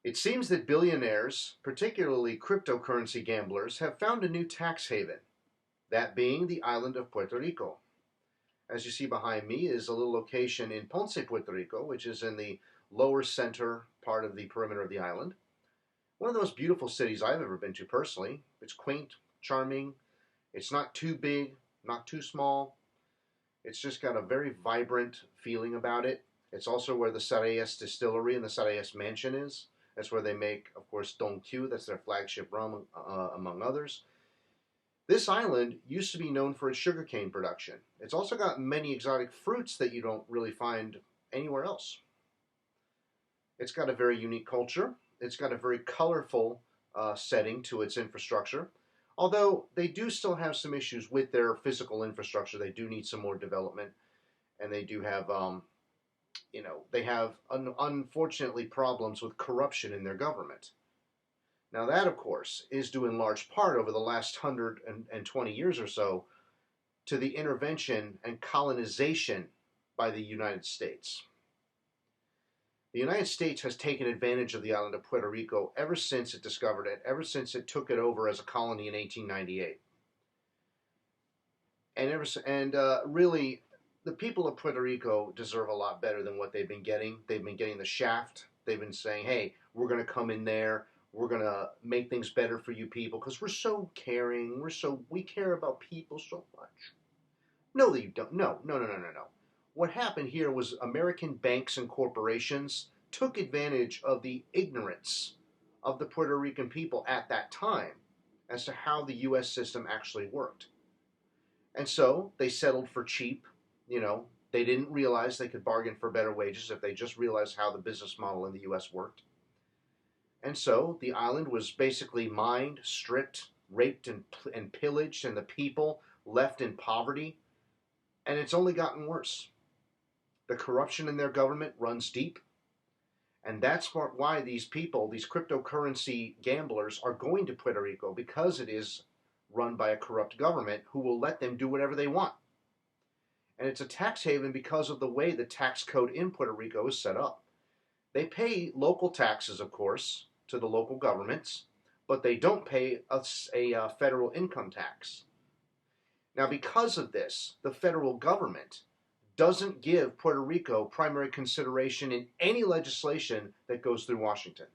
It seems that billionaires, particularly cryptocurrency gamblers, have found a new tax haven, that being the island of Puerto Rico. As you see behind me is a little location in Ponce, Puerto Rico, which is in the lower center part of the perimeter of the island. One of the most beautiful cities I've ever been to personally. It's quaint, charming. It's not too big, not too small. It's just got a very vibrant feeling about it. It's also where the Sarayas distillery and the Sarayas mansion is. That's where they make, of course, Don Q. That's their flagship rum, among others. This island used to be known for its sugarcane production. It's also got many exotic fruits that you don't really find anywhere else. It's got a very unique culture. It's got a very colorful setting to its infrastructure. Although they do still have some issues with their physical infrastructure. They do need some more development. And they do have, they have unfortunately problems with corruption in their government. Now that, of course, is due in large part over the last 120 years or so to the intervention and colonization by the United States. The United States has taken advantage of the island of Puerto Rico ever since it discovered it, ever since it took it over as a colony in 1898. And really, the people of Puerto Rico deserve a lot better than what they've been getting. They've been getting the shaft. They've been saying, hey, we're going to come in there. We're going to make things better for you people because we're so caring. We care about people so much. No, you don't. No. What happened here was American banks and corporations took advantage of the ignorance of the Puerto Rican people at that time as to how the U.S. system actually worked. And so they settled for cheap. They didn't realize they could bargain for better wages if they just realized how the business model in the U.S. worked. And so the island was basically mined, stripped, raped, and pillaged, and the people left in poverty. And it's only gotten worse. The corruption in their government runs deep. And that's why these people, these cryptocurrency gamblers, are going to Puerto Rico, because it is run by a corrupt government who will let them do whatever they want. And it's a tax haven because of the way the tax code in Puerto Rico is set up. They pay local taxes, of course, to the local governments, but they don't pay a federal income tax. Now, because of this, the federal government doesn't give Puerto Rico primary consideration in any legislation that goes through Washington.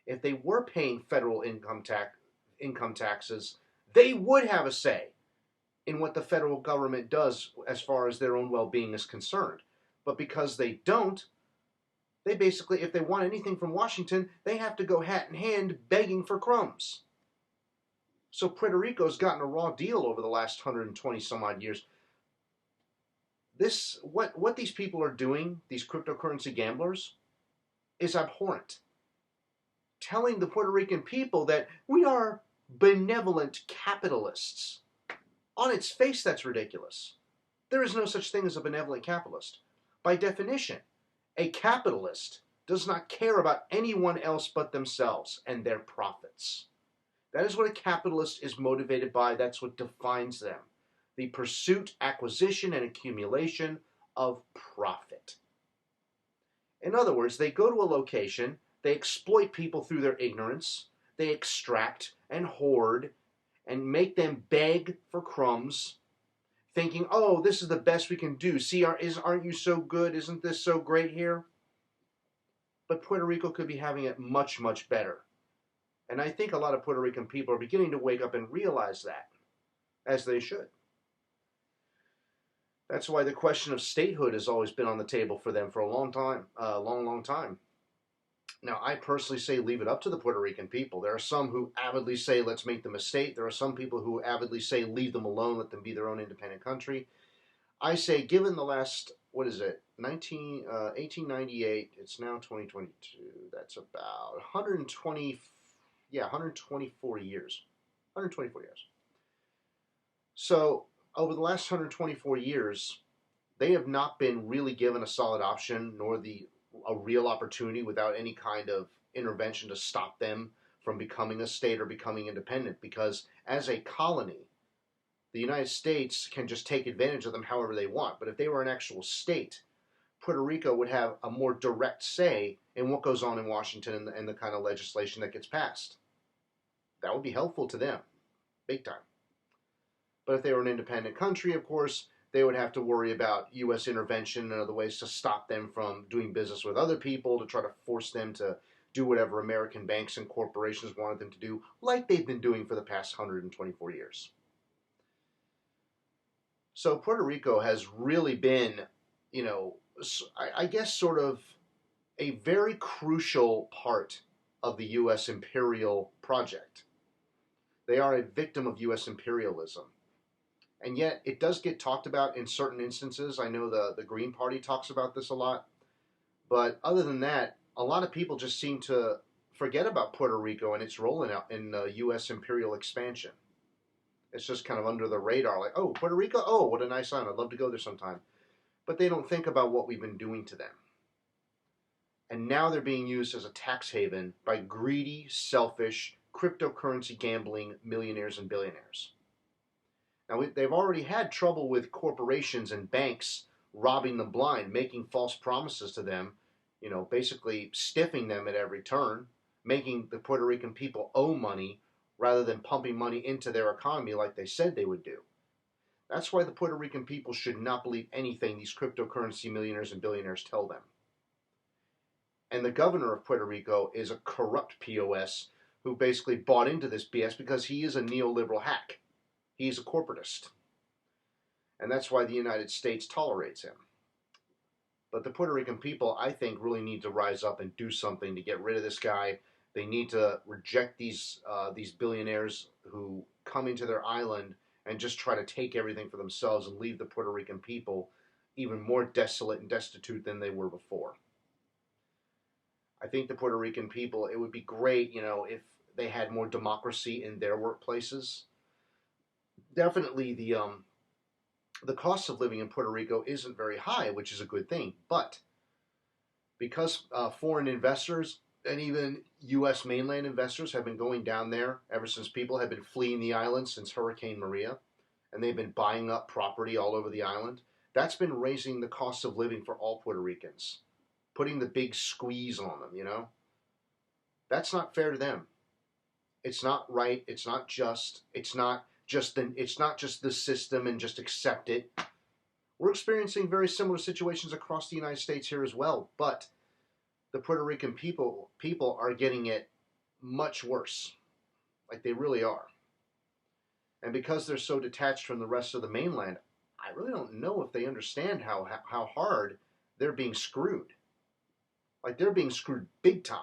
If they were paying federal income taxes, they would have a say in what the federal government does as far as their own well-being is concerned. But because they don't, they basically, if they want anything from Washington, they have to go hat in hand begging for crumbs. So Puerto Rico's gotten a raw deal over the last 120 some odd years. What these people are doing, these cryptocurrency gamblers, is abhorrent. Telling the Puerto Rican people that we are benevolent capitalists. On its face, that's ridiculous. There is no such thing as a benevolent capitalist. By definition, a capitalist does not care about anyone else but themselves and their profits. That is what a capitalist is motivated by. That's what defines them. The pursuit, acquisition, and accumulation of profit. In other words, they go to a location, they exploit people through their ignorance, they extract and hoard and make them beg for crumbs, thinking, oh, this is the best we can do. See, aren't you so good? Isn't this so great here? But Puerto Rico could be having it much, much better. And I think a lot of Puerto Rican people are beginning to wake up and realize that, as they should. That's why the question of statehood has always been on the table for them for a long time, long time. Now, I personally say leave it up to the Puerto Rican people. There are some who avidly say let's make them a state. There are some people who avidly say leave them alone, let them be their own independent country. I say, given the last, 1898, it's now 2022. That's about 124 years. 124 years. So, over the last 124 years, they have not been really given a solid option, nor a real opportunity without any kind of intervention to stop them from becoming a state or becoming independent. Because as a colony, the United States can just take advantage of them however they want. But if they were an actual state, Puerto Rico would have a more direct say in what goes on in Washington and the kind of legislation that gets passed. That would be helpful to them, big time. But if they were an independent country, of course, they would have to worry about U.S. intervention and other ways to stop them from doing business with other people, to try to force them to do whatever American banks and corporations wanted them to do, like they've been doing for the past 124 years. So Puerto Rico has really been, you know, I guess sort of a very crucial part of the U.S. imperial project. They are a victim of U.S. imperialism. And yet, it does get talked about in certain instances. I know the Green Party talks about this a lot. But other than that, a lot of people just seem to forget about Puerto Rico and its role in U.S. imperial expansion. It's just kind of under the radar, like, oh, Puerto Rico? Oh, what a nice island. I'd love to go there sometime. But they don't think about what we've been doing to them. And now they're being used as a tax haven by greedy, selfish, cryptocurrency gambling millionaires and billionaires. Now, they've already had trouble with corporations and banks robbing them blind, making false promises to them, you know, basically stiffing them at every turn, making the Puerto Rican people owe money rather than pumping money into their economy like they said they would do. That's why the Puerto Rican people should not believe anything these cryptocurrency millionaires and billionaires tell them. And the governor of Puerto Rico is a corrupt POS who basically bought into this BS because he is a neoliberal hack. He's a corporatist. And that's why the United States tolerates him. But the Puerto Rican people, I think, really need to rise up and do something to get rid of this guy. They need to reject these billionaires who come into their island and just try to take everything for themselves and leave the Puerto Rican people even more desolate and destitute than they were before. I think the Puerto Rican people, it would be great, you know, if they had more democracy in their workplaces. Definitely the cost of living in Puerto Rico isn't very high, which is a good thing. But because foreign investors and even U.S. mainland investors have been going down there ever since people have been fleeing the island since Hurricane Maria, and they've been buying up property all over the island, that's been raising the cost of living for all Puerto Ricans, putting the big squeeze on them, you know? That's not fair to them. It's not right. It's not just. It's not just the system and just accept it. We're experiencing very similar situations across the United States here as well, but the Puerto Rican people are getting it much worse. Like they really are. And because they're so detached from the rest of the mainland, I really don't know if they understand how hard they're being screwed. Like they're being screwed big time.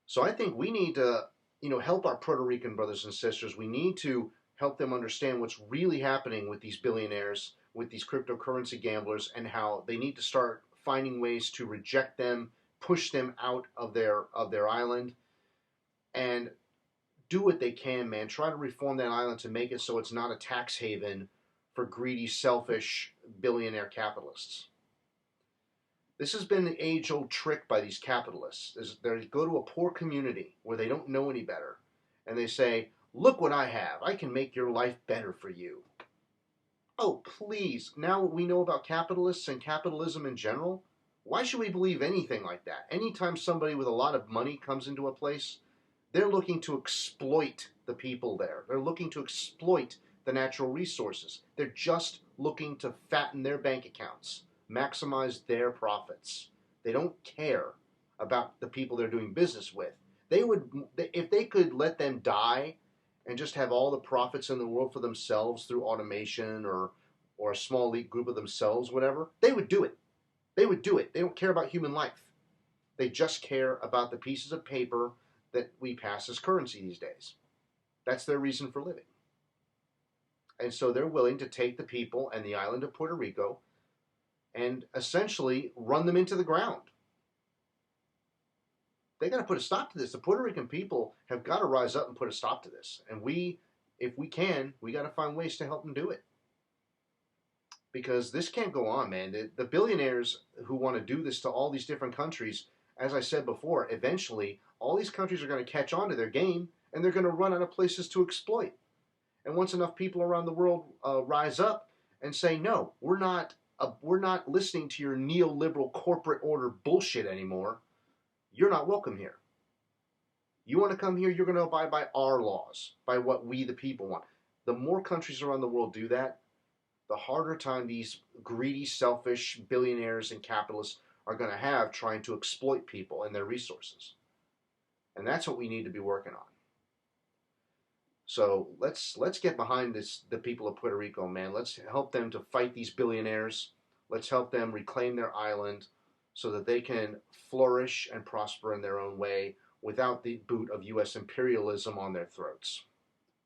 So I think we need to, you know, help our Puerto Rican brothers and sisters. We need to help them understand what's really happening with these billionaires, with these cryptocurrency gamblers, and how they need to start finding ways to reject them, push them out of their island, and do what they can, man. Try to reform that island to make it so it's not a tax haven for greedy, selfish billionaire capitalists. This has been the age-old trick by these capitalists. They go to a poor community where they don't know any better, and they say, look what I have. I can make your life better for you. Oh, please. Now we know about capitalists and capitalism in general. Why should we believe anything like that? Anytime somebody with a lot of money comes into a place, they're looking to exploit the people there. They're looking to exploit the natural resources. They're just looking to fatten their bank accounts, maximize their profits. They don't care about the people they're doing business with. They would, if they could let them die and just have all the profits in the world for themselves through automation or a small elite group of themselves, whatever, they would do it. They would do it. They don't care about human life. They just care about the pieces of paper that we pass as currency these days. That's their reason for living. And so they're willing to take the people and the island of Puerto Rico and essentially run them into the ground. They got to put a stop to this. The Puerto Rican people have got to rise up and put a stop to this. And we, if we can, we got to find ways to help them do it. Because this can't go on, man. The billionaires who want to do this to all these different countries, as I said before, eventually all these countries are going to catch on to their game and they're going to run out of places to exploit. And once enough people around the world rise up and say, no, we're not we're not listening to your neoliberal corporate order bullshit anymore. You're not welcome here. You want to come here, you're going to abide by our laws, by what we the people want. The more countries around the world do that, the harder time these greedy, selfish billionaires and capitalists are going to have trying to exploit people and their resources. And that's what we need to be working on. So let's get behind the people of Puerto Rico, man. Let's help them to fight these billionaires. Let's help them reclaim their island so that they can flourish and prosper in their own way without the boot of U.S. imperialism on their throats.